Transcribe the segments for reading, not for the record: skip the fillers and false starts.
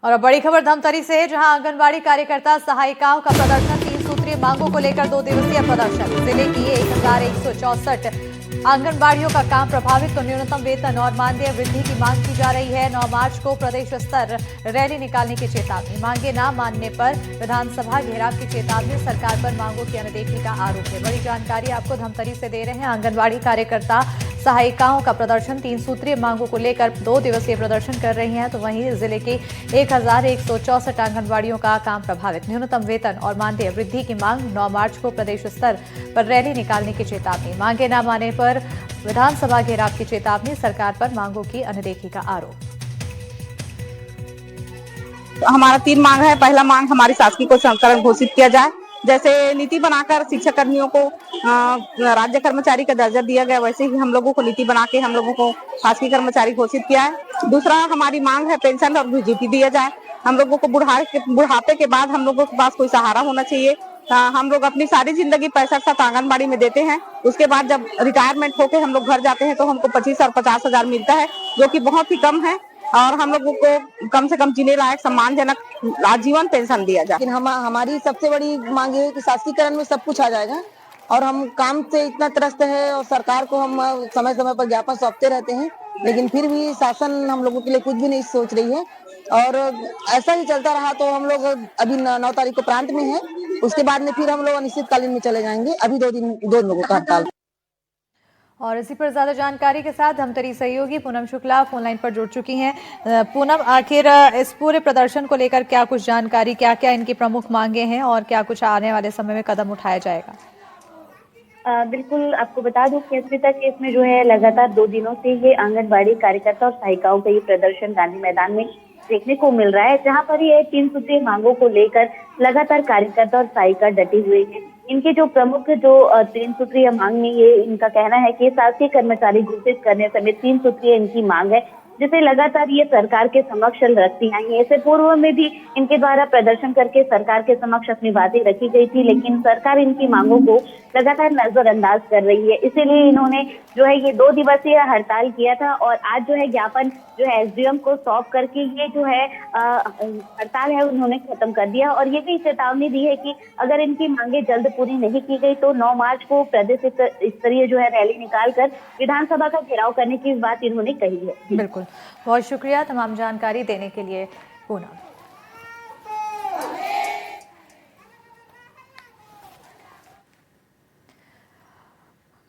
और अब बड़ी खबर धमतरी से है, जहां आंगनबाड़ी कार्यकर्ता सहायिकाओं का प्रदर्शन 3 सूत्रीय मांगों को लेकर 2 दिवसीय प्रदर्शन। जिले की 1164 आंगनबाड़ियों का काम प्रभावित, तो न्यूनतम वेतन और मानदेय वृद्धि की मांग की जा रही है। 9 मार्च को प्रदेश स्तर रैली निकालने की चेतावनी। मांगे न मानने पर विधानसभा घेराव की चेतावनी। सरकार पर मांगों की अनदेखी का आरोप है। बड़ी जानकारी आपको धमतरी से दे रहे हैं। आंगनबाड़ी कार्यकर्ता सहायिकाओं का प्रदर्शन 3 सूत्रीय मांगों को लेकर 2 दिवसीय प्रदर्शन कर रही हैं। तो वहीं जिले की 1164 आंगनबाड़ियों का काम प्रभावित। न्यूनतम वेतन और मानदेय वृद्धि की मांग। 9 मार्च को प्रदेश स्तर पर रैली निकालने की चेतावनी। मांगे न माने पर विधानसभा घेराव की चेतावनी। सरकार पर मांगों की अनदेखी का आरोप। हमारा 3 मांग है। पहला मांग हमारी शासकीय को संस्करण घोषित किया जाए। जैसे नीति बनाकर शिक्षक कर्मियों को राज्य कर्मचारी का दर्जा दिया गया, वैसे ही हम लोगों को नीति बना के हम लोगों को शासकीय कर्मचारी घोषित किया है। दूसरा हमारी मांग है पेंशन और ग्रेच्युटी दिया जाए। हम लोगों को बुढ़ापे के बाद हम लोगों के पास कोई सहारा होना चाहिए। हम लोग अपनी सारी जिंदगी 65 आंगनबाड़ी में देते हैं। उसके बाद जब रिटायरमेंट होके हम लोग घर जाते हैं तो हमको 25 और 50 हजार मिलता है, जो कि बहुत ही कम है। और हम लोगों को कम से कम जीने लायक सम्मानजनक आजीवन पेंशन दिया जाए। लेकिन हमारी सबसे बड़ी मांग है कि शासकीकरण में सब कुछ आ जाएगा, और हम काम से इतना त्रस्त है और सरकार को हम समय समय पर ज्ञापन सौंपते रहते हैं, लेकिन फिर भी शासन हम लोगों के लिए कुछ भी नहीं सोच रही है। और ऐसा ही चलता रहा तो हम लोग अभी 9 तारीख को प्रांत में है, उसके बाद में फिर हम लोग अनिश्चितकालीन में चले जाएंगे। अभी 2 लोगों का हड़ताल। और इसी पर ज्यादा जानकारी के साथ धमतरी सहयोगी पूनम शुक्ला फोनलाइन पर जुड़ चुकी हैं। पूनम, आखिर इस पूरे प्रदर्शन को लेकर क्या कुछ जानकारी, क्या क्या इनकी प्रमुख मांगे हैं और क्या कुछ आने वाले समय में कदम उठाया जाएगा? बिल्कुल, आपको बता दूं कि अभी तक इसमें जो है लगातार 2 दिनों से ये आंगनबाड़ी कार्यकर्ता और सहायिकाओं का ये प्रदर्शन गांधी मैदान में देखने को मिल रहा है, जहां पर ये 3 सूत्रीय मांगों को लेकर लगातार कार्यकर्ता और सहायिका डटे हुए हैं। इनके जो प्रमुख 3 सूत्रीय मांग में ये इनका कहना है कि शासकीय कर्मचारी घोषित करने समेत 3 सूत्रीय इनकी मांग है, जिसे लगातार ये सरकार के समक्ष रखती आई है। इससे पूर्व में भी इनके द्वारा प्रदर्शन करके सरकार के समक्ष अपनी बातें रखी गई थी, लेकिन सरकार इनकी मांगों को लगातार नजरअंदाज कर रही है। इसीलिए इन्होंने जो है ये 2 दिवसीय हड़ताल किया था और आज जो है ज्ञापन जो है एसडीएम को सौंप करके ये जो है हड़ताल है उन्होंने खत्म कर दिया। और ये भी चेतावनी दी है कि अगर इनकी मांगे जल्द पूरी नहीं की गई तो 9 मार्च को प्रदेश स्तरीय जो है रैली निकालकर विधानसभा का घेराव करने की बात इन्होंने कही है। बिल्कुल, बहुत शुक्रिया तमाम जानकारी देने के लिए पूनम।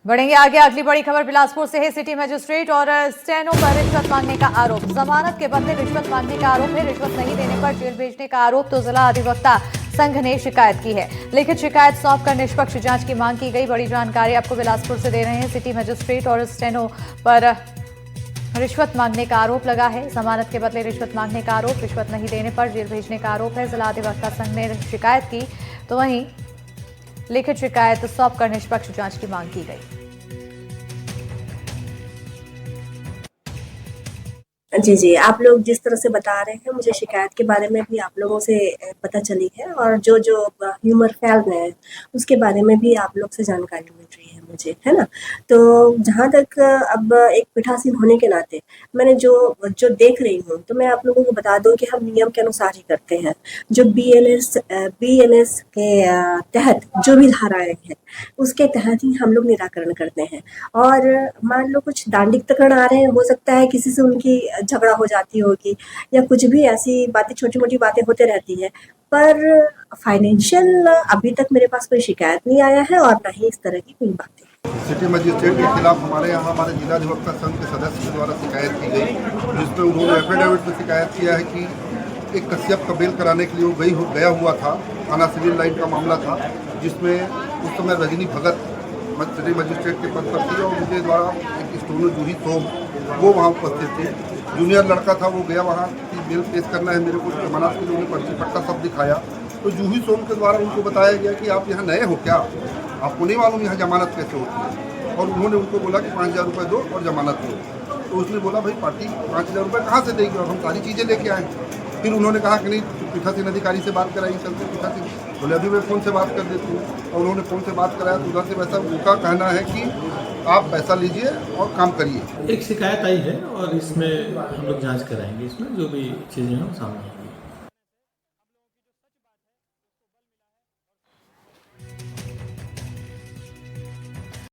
बढ़ेंगे आगे। अगली बड़ी खबर बिलासपुर से है। सिटी मजिस्ट्रेट और स्टेनो पर रिश्वत मांगने का आरोप। जमानत के बदले रिश्वत मांगने का आरोप है। रिश्वत नहीं देने पर जेल भेजने का आरोप तो जिला अधिवक्ता संघ ने शिकायत की है। लिखित शिकायत सौंपकर निष्पक्ष जांच की मांग की गई। बड़ी जानकारी आपको बिलासपुर से दे रहे हैं। सिटी मजिस्ट्रेट और स्टेनो पर रिश्वत मांगने का आरोप लगा है। जमानत के बदले रिश्वत मांगने का आरोप, रिश्वत नहीं देने पर जेल भेजने का आरोप है। जिला अधिवक्ता संघ ने शिकायत की, तो वहीं लिखित शिकायत सौंपकर निष्पक्ष जांच की मांग की गई। जी, आप लोग जिस तरह से बता रहे हैं, मुझे शिकायत के बारे में भी आप लोगों से पता चली है और जो ह्यूमर फैल रहे हैं उसके बारे में भी आप लोग से जानकारी मिल रही है मुझे, है ना। तो जहाँ तक अब एक पीठासीन होने के नाते मैंने जो देख रही हूँ, तो मैं आप लोगों को बता दूं कि हम नियम के अनुसार ही करते हैं। जो बीएनएस के तहत जो भी धाराएं हैं उसके तहत ही हम लोग निराकरण करते हैं। और मान लो कुछ दांडिक प्रकरण आ रहे हैं, हो सकता है किसी से उनकी झगड़ा हो जाती होगी या कुछ भी ऐसी बातें, छोटी मोटी बातें होते रहती हैं, पर फाइनेंशियल अभी तक मेरे पास कोई शिकायत नहीं आया है और ना ही इस तरह की कोई बातें। सिटी मजिस्ट्रेट के खिलाफ हमारे यहाँ हमारे जिला अधिवक्ता संघ के सदस्य के द्वारा शिकायत की गई, जिसमें उन्होंने एफिडेविट में शिकायत किया है कि एक कश्यप का बेल कराने के लिए वो गया हुआ था। थाना सिविल लाइन का मामला था, जिसमें उस समय रजनी भगत सिटी मजिस्ट्रेट के पद पर थी और उनके द्वारा एक स्टोनो जूही सोम वो वहाँ उपस्थित थे। जूनियर लड़का था, वो गया वहाँ की बेल पेश करना है मेरे को, जमानत के लिए उन्हें पर्ची पट्टा सब दिखाया। तो जूही सोम के द्वारा उनको बताया गया कि आप यहाँ नए हो क्या, आपको नहीं मालूम यहाँ जमानत कैसे होती है। और उन्होंने उनको बोला कि 5000 रुपये दो और जमानत दो। तो उसने बोला भाई पार्टी 5000 रुपये कहाँ से देगी और हम सारी चीज़ें लेके आए। फिर उन्होंने कहा कि नहीं, पीठासीन अधिकारी से बात कराई, चलते पीठासीन बोले अभी मैं फ़ोन से बात कर देती हूँ। और उन्होंने फ़ोन से बात कराया तो उधर से वैसा उनका कहना है कि आप पैसा लीजिए और काम करिए। एक शिकायत आई है और इसमें हम लोग जांच कराएंगे, इसमें जो भी चीज़ें हैं सामने।